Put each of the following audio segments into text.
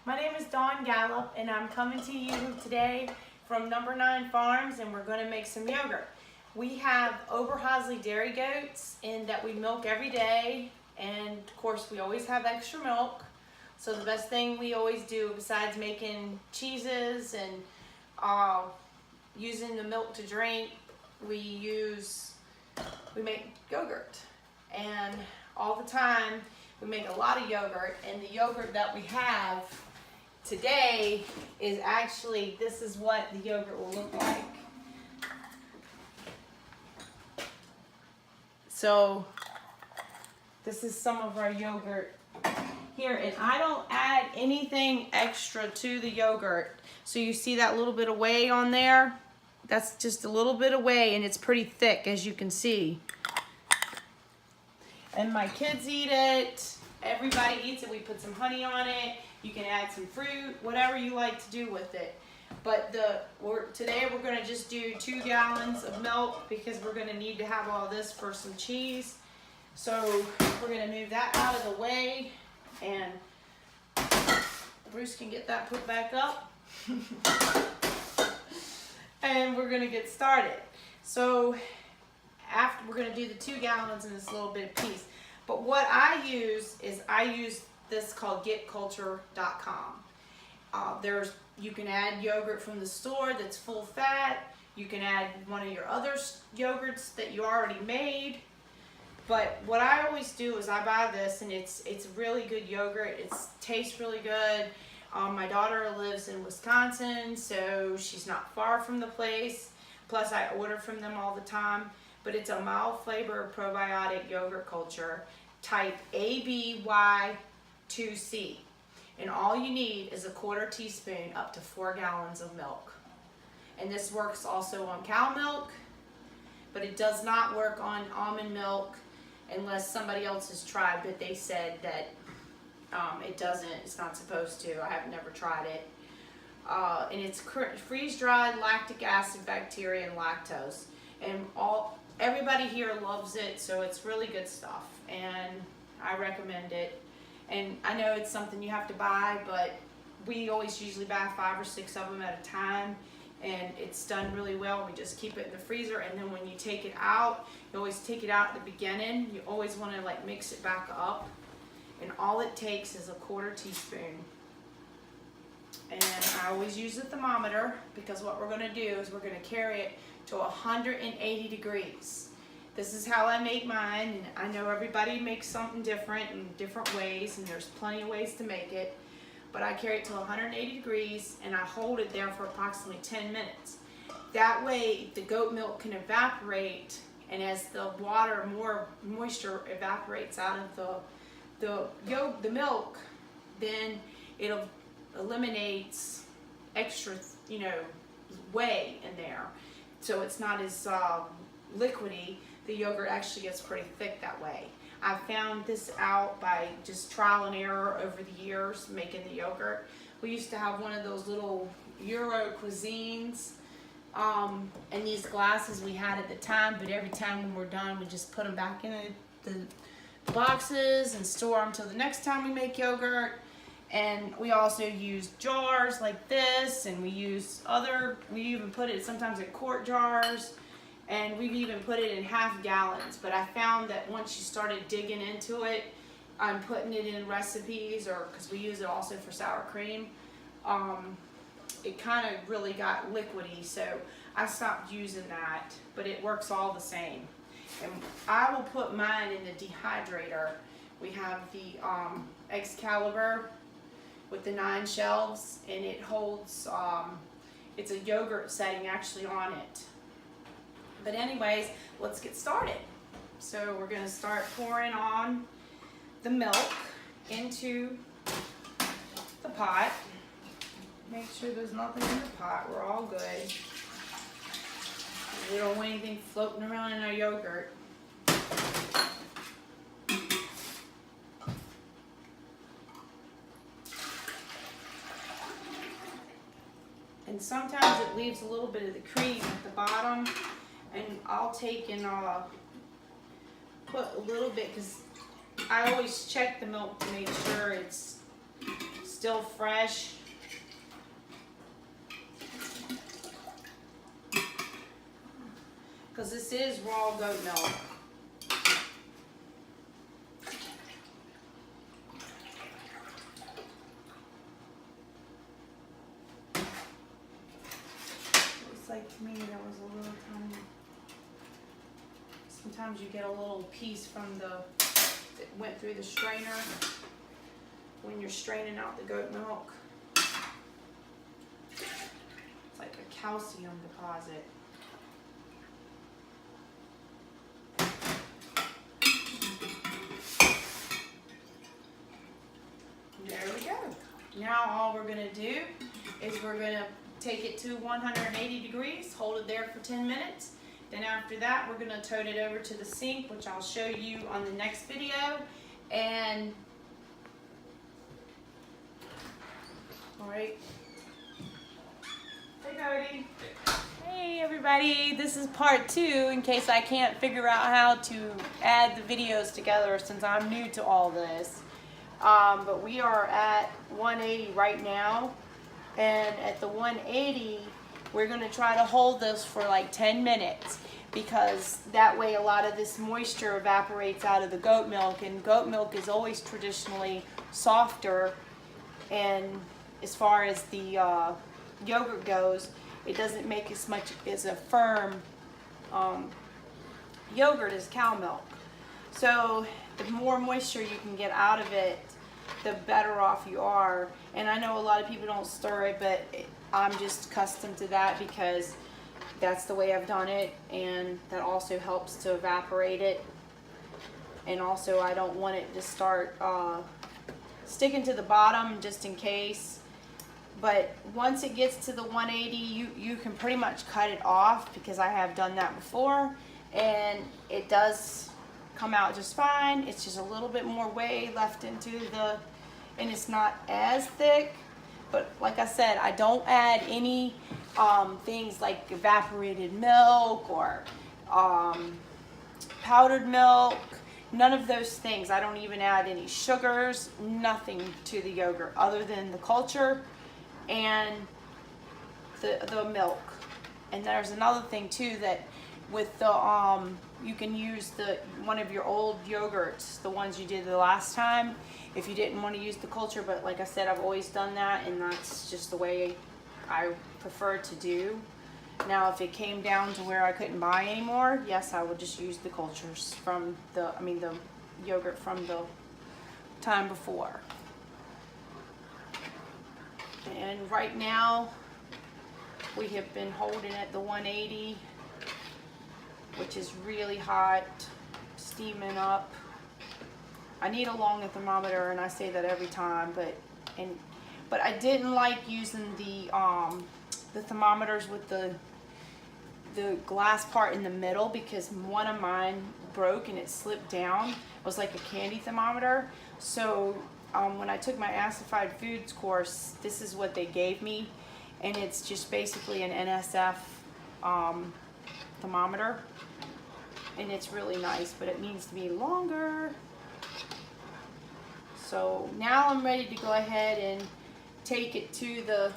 My name is Dawn Gallup, and I'm coming to you today from Number 9 Farms, and we're going to make some yogurt. We have Oberhausley dairy goats and that we milk every day, and of course we always have extra milk. So the best thing we always do, besides making cheeses and using the milk to drink, we make yogurt. And all the time we make a lot of yogurt, and the yogurt that we have today is actually, this is what the yogurt will look like. So this is some of our yogurt here, and I don't add anything extra to the yogurt. So you see that little bit of whey on there? That's just a little bit of whey, and it's pretty thick, as you can see. And my kids eat it. Everybody eats it. We put some honey on it. You can add some fruit, whatever you like to do with it. But today we're going to just do 2 gallons of milk because we're going to need to have all this for some cheese. So we're going to move that out of the way, and Bruce can get that put back up. And we're going to get started. So after, we're going to do the 2 gallons in this little bit of piece. But what I use is this called getculture.com. You can add yogurt from the store that's full fat. You can add one of your other yogurts that you already made. But what I always do is I buy this, and it's really good yogurt. It tastes really good. My daughter lives in Wisconsin, so she's not far from the place. Plus I order from them all the time. But it's a mild flavor probiotic yogurt culture, type ABY2C. And all you need is a 1/4 teaspoon up to 4 gallons of milk. And this works also on cow milk, but it does not work on almond milk unless somebody else has tried, but they said that it doesn't, it's not supposed to. I have never tried it. And it's freeze-dried lactic acid, bacteria, and lactose. And everybody here loves it, so it's really good stuff, and I recommend it. And I know it's something you have to buy, but we always usually buy 5 or 6 of them at a time, and it's done really well. We just keep it in the freezer, and then when you take it out, you always take it out at the beginning. You always want to like mix it back up, and all it takes is a 1/4 teaspoon. And I always use the thermometer, because what we're going to do is we're going to carry it to 180 degrees. This is how I make mine, and I know everybody makes something different in different ways, and there's plenty of ways to make it. But I carry it to 180 degrees, and I hold it there for approximately 10 minutes. That way the goat milk can evaporate, and as the water, more moisture evaporates out of the milk, then it'll eliminates extra, whey in there. So it's not as liquidy. The yogurt actually gets pretty thick that way. I found this out by just trial and error over the years making the yogurt. We used to have one of those little Euro cuisines in these glasses we had at the time, but every time when we're done, we just put them back in the boxes and store them till the next time we make yogurt. And we also use jars like this, and we even put it sometimes in quart jars, and we've even put it in half gallons. But I found that once you started digging into it, I'm putting it in recipes, or because we use it also for sour cream, it kind of really got liquidy, so I stopped using that, but it works all the same. And I will put mine in the dehydrator. We have the Excalibur with the 9 shelves, and it holds, it's a yogurt setting actually on it. But anyways, let's get started. So we're gonna start pouring on the milk into the pot. Make sure there's nothing in the pot, we're all good. We don't want anything floating around in our yogurt. And sometimes it leaves a little bit of the cream at the bottom, and I'll take and put a little bit, because I always check the milk to make sure it's still fresh. Because this is raw goat milk. Looks like to me there was a little tiny. Sometimes you get a little piece from that went through the strainer when you're straining out the goat milk. It's like a calcium deposit. There we go. Now all we're going to do is we're going to take it to 180 degrees, hold it there for 10 minutes. Then after that, we're going to tote it over to the sink, which I'll show you on the next video. And, all right. Hey, Cody. Hey, everybody. This is part 2 in case I can't figure out how to add the videos together since I'm new to all this. But we are at 180 right now. And at the 180, we're going to try to hold this for like 10 minutes because that way a lot of this moisture evaporates out of the goat milk, and goat milk is always traditionally softer, and as far as the yogurt goes, it doesn't make as much as a firm yogurt as cow milk. So the more moisture you can get out of it, the better off you are. And I know a lot of people don't stir it, but I'm just accustomed to that because that's the way I've done it, and that also helps to evaporate it. And also I don't want it to start sticking to the bottom just in case. But once it gets to the 180, you can pretty much cut it off because I have done that before, and it does come out just fine. It's just a little bit more whey left into the, and it's not as thick. But like I said, I don't add any things like evaporated milk or powdered milk. None of those things. I don't even add any sugars, nothing to the yogurt other than the culture and the milk. And there's another thing too, that with the you can use one of your old yogurts, the ones you did the last time, if you didn't want to use the culture. But like I said, I've always done that, and that's just the way I prefer to do. Now if it came down to where I couldn't buy anymore, yes, I would just use the cultures from the yogurt from the time before. And right now we have been holding at the 180, which is really hot, steaming up. I need a longer thermometer, and I say that every time, but I didn't like using the thermometers with the glass part in the middle because one of mine broke and it slipped down. It was like a candy thermometer. So when I took my acidified foods course, this is what they gave me, and it's just basically an NSF thermometer, and it's really nice, but it needs to be longer. So now I'm ready to go ahead and take it to the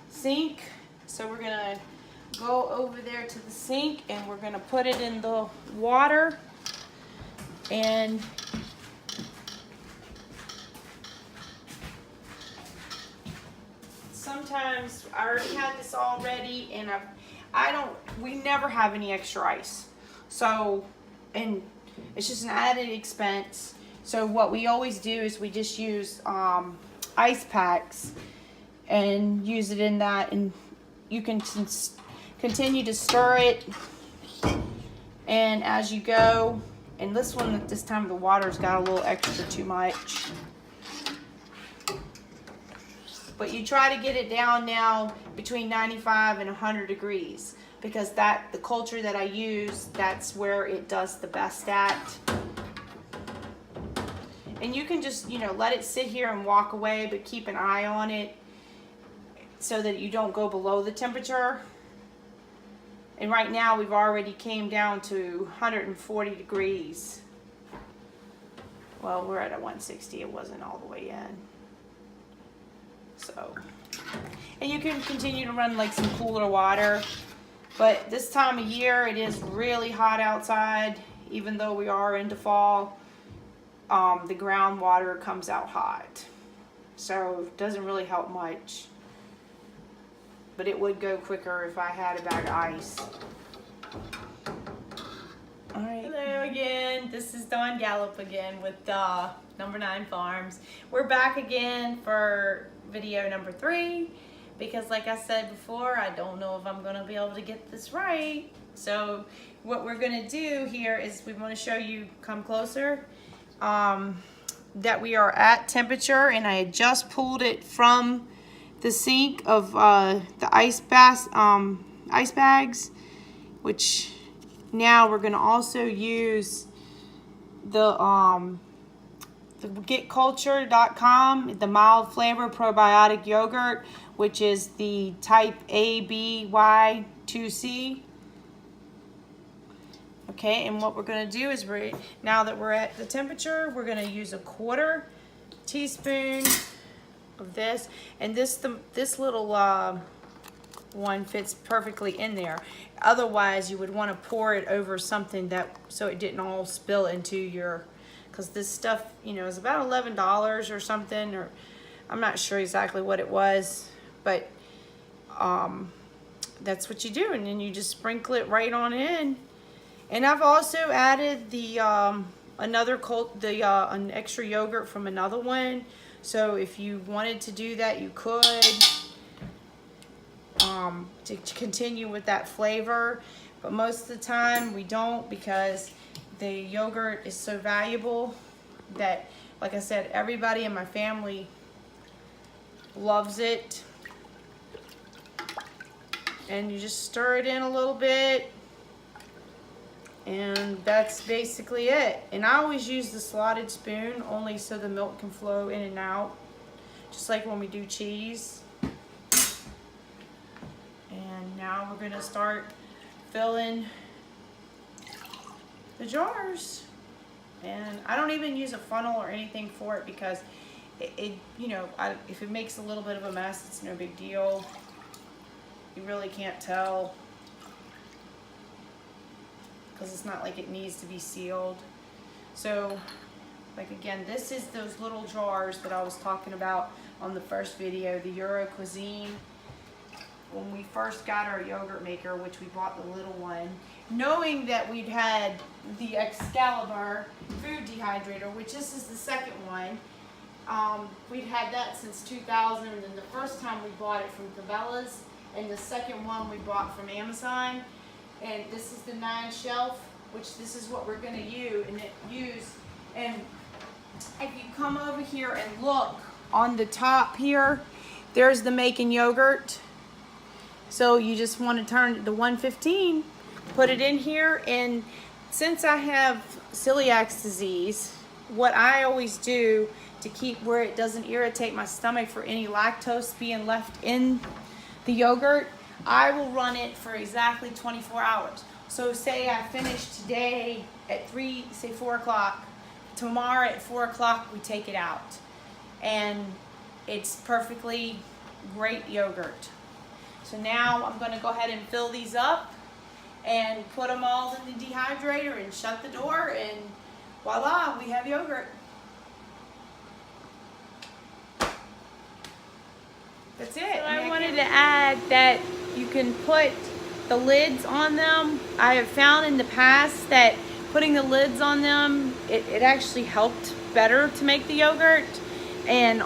sink. So we're gonna go over there to the sink, and we're gonna put it in the water, and sometimes I already had this all ready, and we never have any extra ice. So, and it's just an added expense. So what we always do is we just use ice packs and use it in that, and you can continue to stir it, and as you go. And this one, at this time, the water's got a little extra too much. But you try to get it down now between 95 and 100 degrees because the culture that I use, that's where it does the best at. And you can just, let it sit here and walk away, but keep an eye on it so that you don't go below the temperature. And right now we've already came down to 140 degrees. Well, we're at a 160. It wasn't all the way in. So, and you can continue to run like some cooler water, but this time of year it is really hot outside. Even though we are into fall, the groundwater comes out hot, so it doesn't really help much. But it would go quicker if I had a bag of ice. All right. Hello again. This is Dawn Gallup again with Number 9 Farms. We're back again for video number 3 because, like I said before, I don't know if I'm going to be able to get this right. So what we're going to do here is we want to show you, come closer, that we are at temperature, and I had just pulled it from the sink of the ice bags, which now we're going to also use the getculture.com, the mild flavor probiotic yogurt, which is the type ABY2C. Okay, and what we're going to do is now that we're at the temperature, we're going to use a 1/4 teaspoon of this, and this little one fits perfectly in there. Otherwise, you would want to pour it over something so it didn't all spill into your, because this stuff, you know, is about $11 or something, or I'm not sure exactly what it was, but that's what you do, and then you just sprinkle it right on in. And I've also added the an extra yogurt from another one. So if you wanted to do that, you could, to continue with that flavor. But most of the time we don't, because the yogurt is so valuable that, like I said, everybody in my family loves it. And you just stir it in a little bit. And that's basically it. And I always use the slotted spoon only so the milk can flow in and out, just like when we do cheese. And now we're gonna start filling the jars. And I don't even use a funnel or anything for it, because you know, if it makes a little bit of a mess, it's no big deal. You really can't tell, because it's not like it needs to be sealed. So, like again, this is those little jars that I was talking about on the first video, the Euro Cuisine. When we first got our yogurt maker, which we bought the little one, knowing that we'd had the Excalibur food dehydrator, which this is the second one. We'd had that since 2000, and then the first time we bought it from Cabela's, and the second one we bought from Amazon. And this is the 9 shelf, which this is what we're going to use. And if you come over here and look on the top here, there's the making yogurt. So you just want to turn the 115, put it in here. And since I have celiac disease, what I always do to keep where it doesn't irritate my stomach for any lactose being left in the yogurt, I will run it for exactly 24 hours. So say I finish today at 4 o'clock. Tomorrow at 4 o'clock we take it out. And it's perfectly great yogurt. So now I'm going to go ahead and fill these up and put them all in the dehydrator and shut the door, and voila, we have yogurt. That's it. So I wanted to add that you can put the lids on them. I have found in the past that putting the lids on them, it actually helped better to make the yogurt. And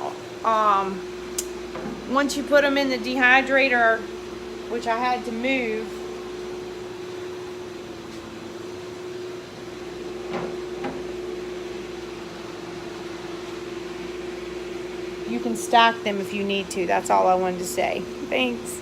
once you put them in the dehydrator, which I had to move, you can stack them if you need to. That's all I wanted to say. Thanks.